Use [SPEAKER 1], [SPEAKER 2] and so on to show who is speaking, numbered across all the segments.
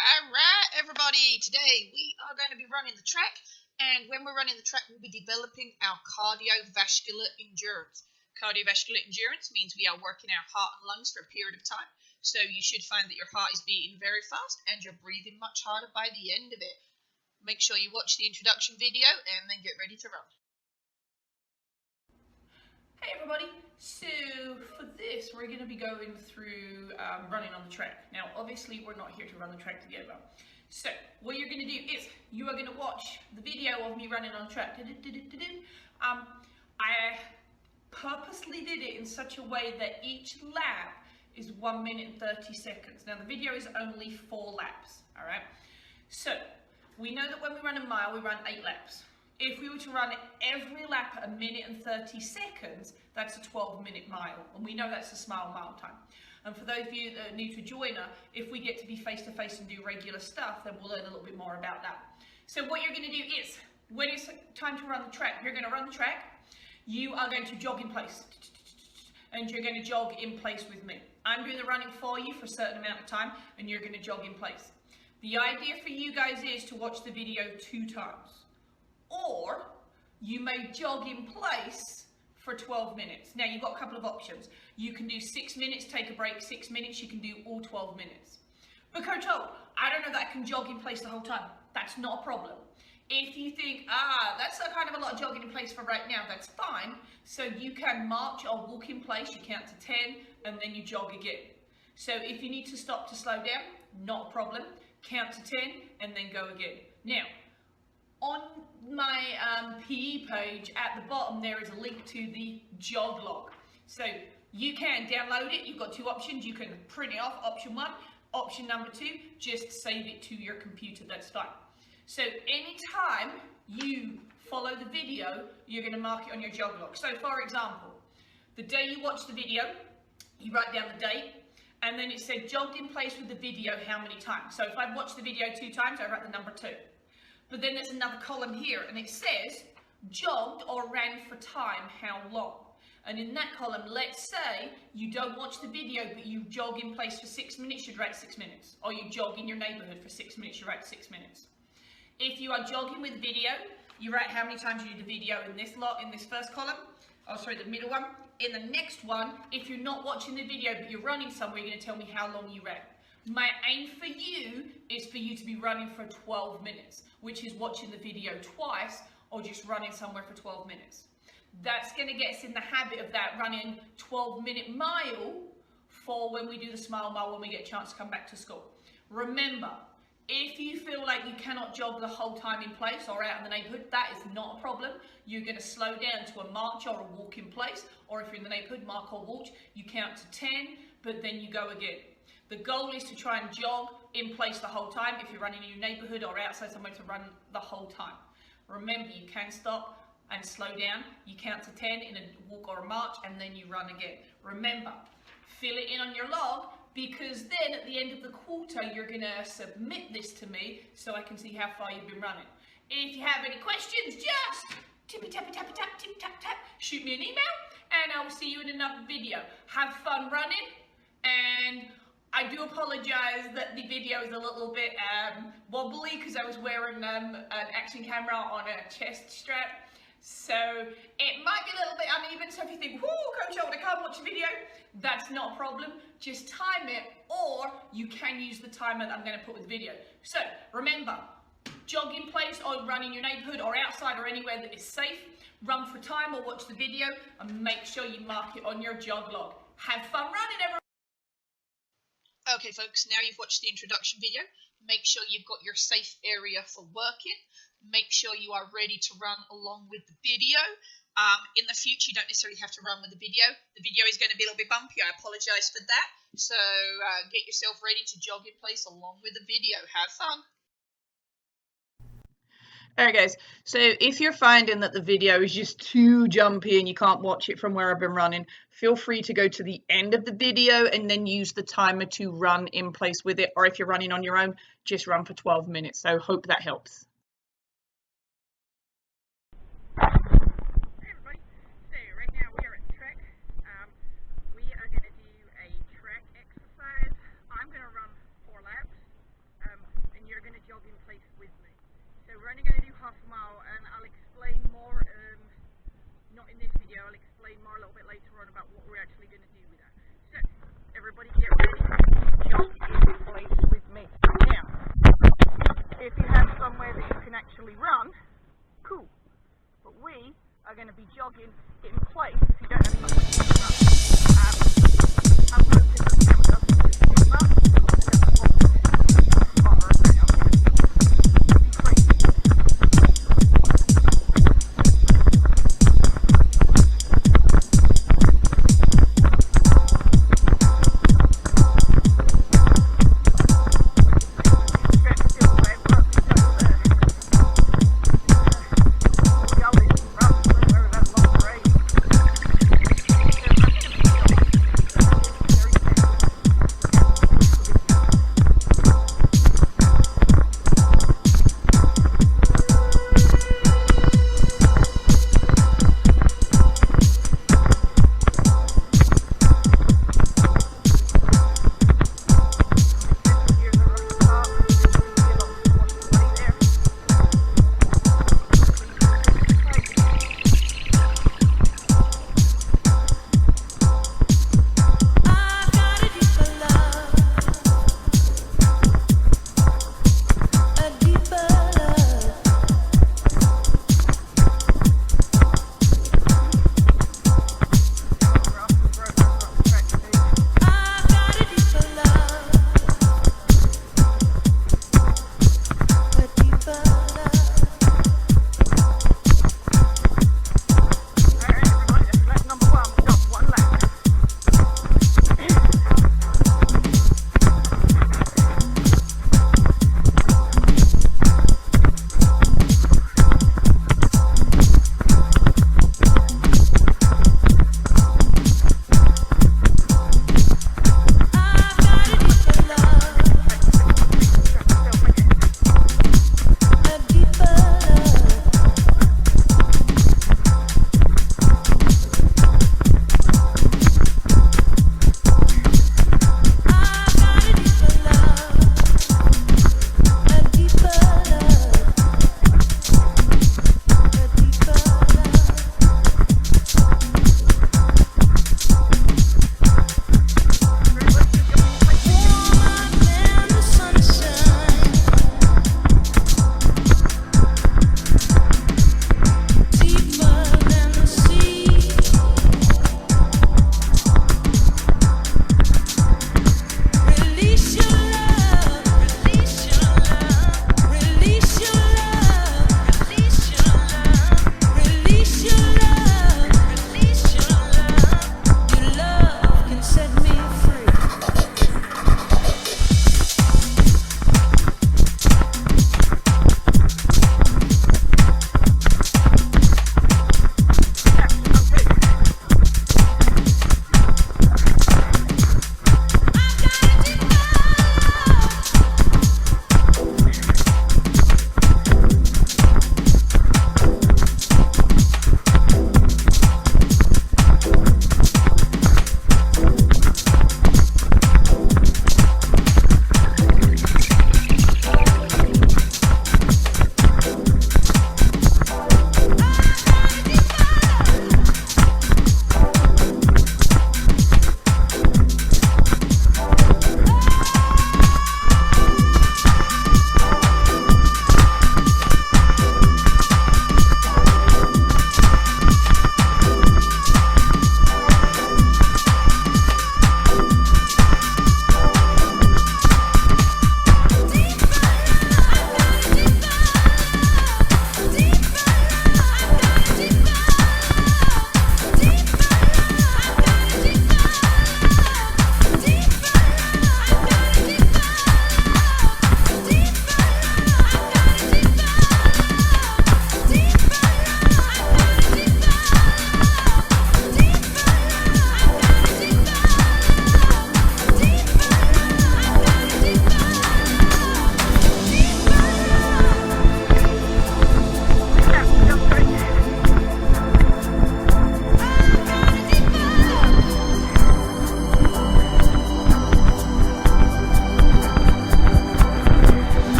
[SPEAKER 1] Alright, everybody, today we are going to be running the track, and when we're running the track, we'll be developing our cardiovascular endurance. Cardiovascular endurance means we are working our heart and lungs for a period of time, so you should find that your heart is beating very fast and you're breathing much harder by the end of it. Make sure you watch the introduction video and then get ready to run.
[SPEAKER 2] Hey everybody, so for this we're going to be going through running on the track. Now obviously we're not here to run the track together. So what you're going to do is you are going to watch the video of me running on the track. I purposely did it in such a way that each lap is 1 minute and 30 seconds. Now the video is only 4 laps, alright? So we know that when we run a mile we run 8 laps. If we were to run every lap at 1 minute and 30 seconds, that's a 12-minute mile, and we know that's a small mile time. And for those of you that are new to Joiner, if we get to be face-to-face and do regular stuff, then we'll learn a little bit more about that. So what you're going to do is, when it's time to run the track, you're going to run the track, you are going to jog in place, and you're going to jog in place with me. I'm doing the running for you for a certain amount of time, and you're going to jog in place. The idea for you guys is to watch the video 2 times. Or you may jog in place for 12 minutes. Now you've got a couple of options. You can do 6 minutes, take a break, 6 minutes, you can do all 12 minutes. But coach, I don't know that I can jog in place the whole time. That's not a problem. If you think, that's a kind of a lot of jogging in place for right now, that's fine. So you can march or walk in place, you count to 10, and then you jog again. So if you need to stop to slow down, not a problem. Count to 10, and then go again. Now, on my PE page at the bottom there is a link to the jog log. So you can download it. You've got 2 options. You can print it off, option 1. Option number 2, just save it to your computer, that's fine. So anytime you follow the video, you're going to mark it on your jog log. So for example, the day you watch the video, you write down the date, and then it said jogged in place with the video how many times. So if I've watched the video 2 times, I write the number 2. But then there's another column here, and it says jogged or ran for time, how long? And in that column, let's say you don't watch the video, but you jog in place for 6 minutes, you'd write 6 minutes. Or you jog in your neighborhood for 6 minutes, you write 6 minutes. If you are jogging with video, you write how many times you did the video in this lot, in this first column. Oh, sorry, the middle one. In the next one, if you're not watching the video, but you're running somewhere, you're going to tell me how long you ran. My aim for you is for you to be running for 12 minutes, which is watching the video twice or just running somewhere for 12 minutes. That's going to get us in the habit of that running 12-minute mile for when we do the smile mile, when we get a chance to come back to school. Remember, if you feel like you cannot jog the whole time in place or out in the neighborhood, that is not a problem. You're going to slow down to a march or a walk in place, or if you're in the neighborhood, march or walk, you count to 10, but then you go again. The goal is to try and jog in place the whole time if you're running in your neighborhood or outside somewhere, to run the whole time. Remember, you can stop and slow down. You count to 10 in a walk or a march, and then you run again. Remember, fill it in on your log, because then at the end of the quarter, you're going to submit this to me so I can see how far you've been running. If you have any questions, just tippy tappy tappy tap, tip tap tap, shoot me an email, and I will see you in another video. Have fun running, and I do apologise that the video is a little bit wobbly because I was wearing an action camera on a chest strap. So it might be a little bit uneven, so if you think, whoo, Coach Old, I can't watch the video, that's not a problem. Just time it, or you can use the timer that I'm going to put with the video. So remember, jog in place or run in your neighbourhood or outside or anywhere that is safe. Run for time or watch the video, and make sure you mark it on your jog log. Have fun running, everyone.
[SPEAKER 1] Okay folks, now you've watched the introduction video, make sure you've got your safe area for working. Make sure you are ready to run along with the video. In the future, you don't necessarily have to run with the video. The video is going to be a little bit bumpy. I apologise for that. So get yourself ready to jog in place along with the video. Have fun. Alright guys, so if you're finding that the video is just too jumpy and you can't watch it from where I've been running, feel free to go to the end of the video and then use the timer to run in place with it. Or if you're running on your own, just run for 12 minutes. So hope that helps.
[SPEAKER 2] explain more a little bit later on about what we're actually going to do with that. So, everybody get ready, jog in place with me. Now, if you have somewhere that you can actually run, cool. But we are going to be jogging in place if you don't have somewhere to run. I'm hoping that the camera doesn't do much.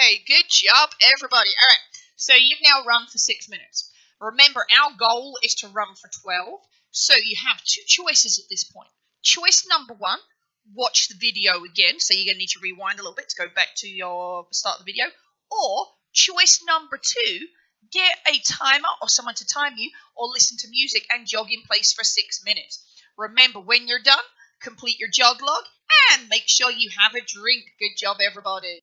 [SPEAKER 1] Yay! Good job, everybody. All right, so you've now run for 6 minutes. Remember, our goal is to run for 12, so you have two choices at this point. Choice number one, watch the video again, so you're going to need to rewind a little bit to go back to your start of the video. Or choice number two, get a timer or someone to time you, or listen to music and jog in place for 6 minutes. Remember, when you're done, complete your jog log and make sure you have a drink. Good job, everybody.